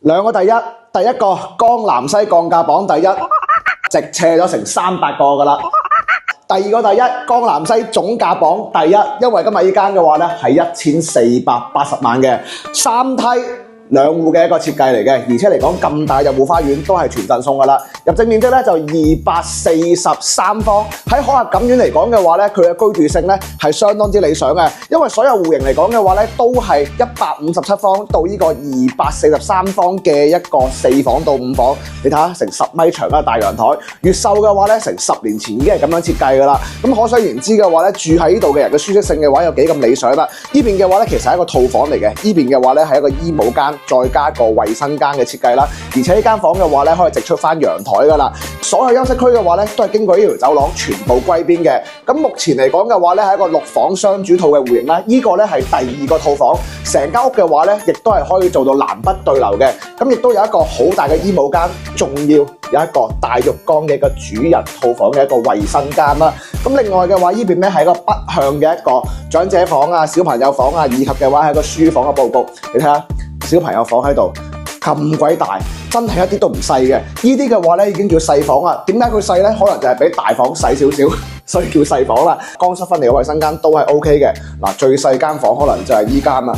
兩個第一，第一個江南西降價榜第一，直斜咗成300個噶啦。第二個第一，江南西總價榜第一，因為今日呢間嘅話咧係1480萬嘅3梯2戶嘅一個設計嚟嘅，而且嚟講咁大入戶花園都係全贈送噶啦。入正面積咧就243方，喺可客錦苑嚟講嘅話咧，佢嘅居住性咧係相當之理想嘅，因為所有戶型嚟講嘅話咧都係157方到呢個243方嘅一個4房到5房。你睇下成10米長嘅大陽台，越秀嘅話咧成10年前已經係咁樣設計噶啦。咁可想而知嘅話咧，住喺呢度嘅人嘅舒適性嘅話有幾咁理想啦。呢邊嘅話咧其實係一個套房嚟嘅，呢邊嘅話咧係一個衣帽間，再加個衛生間嘅設計啦。而且呢間房嘅話咧可以直出翻陽台噶啦。所有休息區嘅話咧都係經過呢條走廊全部歸邊嘅。咁目前嚟講嘅話咧係一個6房雙主套嘅戶型啦。呢個咧係第2個套房，成間屋嘅話咧亦都係可以做到南北對流嘅。咁亦都有一個好大嘅衣帽間，仲要有一個大浴缸嘅一個主人套房嘅一個衛生間啦。咁另外嘅話，呢邊咧係一個北向嘅一個長者房啊、小朋友房啊，以及嘅話係一個書房嘅佈局。你睇下小朋友房喺度咁鬼大，真係一啲都唔細嘅。呢啲嘅話咧已經叫細房啦。點解佢細咧？可能就係比大房細少少，所以叫細房啦。乾濕分離嘅衛生間都係 OK 嘅。嗱，最細間房可能就係依間啦。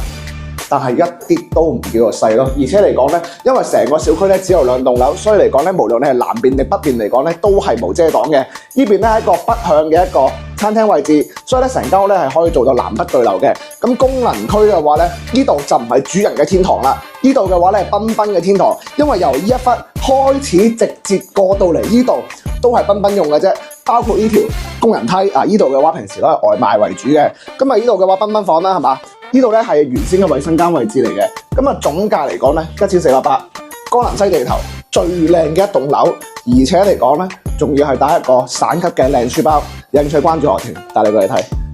但係一啲都唔叫做細咯，而且嚟講咧，因為成個小區咧只有2棟樓，所以嚟講咧，無論你係南邊定北邊嚟講咧，都係無遮擋嘅。呢邊咧係一個北向嘅一個餐廳位置，所以咧成間屋咧係可以做到南北對流嘅。咁功能區嘅話咧，呢度就唔係主人嘅天堂啦，呢度嘅話咧係繽紛嘅天堂，因為由呢一忽開始直接過到嚟呢度都係繽紛用嘅啫，包括呢條工人梯啊，呢度嘅話平時都係外賣為主嘅。咁啊呢度嘅話繽紛房啦，係嘛？呢度咧係原先嘅衛生間位置嚟嘅，咁啊總價嚟講咧1480，江南西地頭最靚嘅一棟樓，而且嚟講咧仲要係打一個省級嘅靚書包，有興趣關注我團，帶你過嚟睇。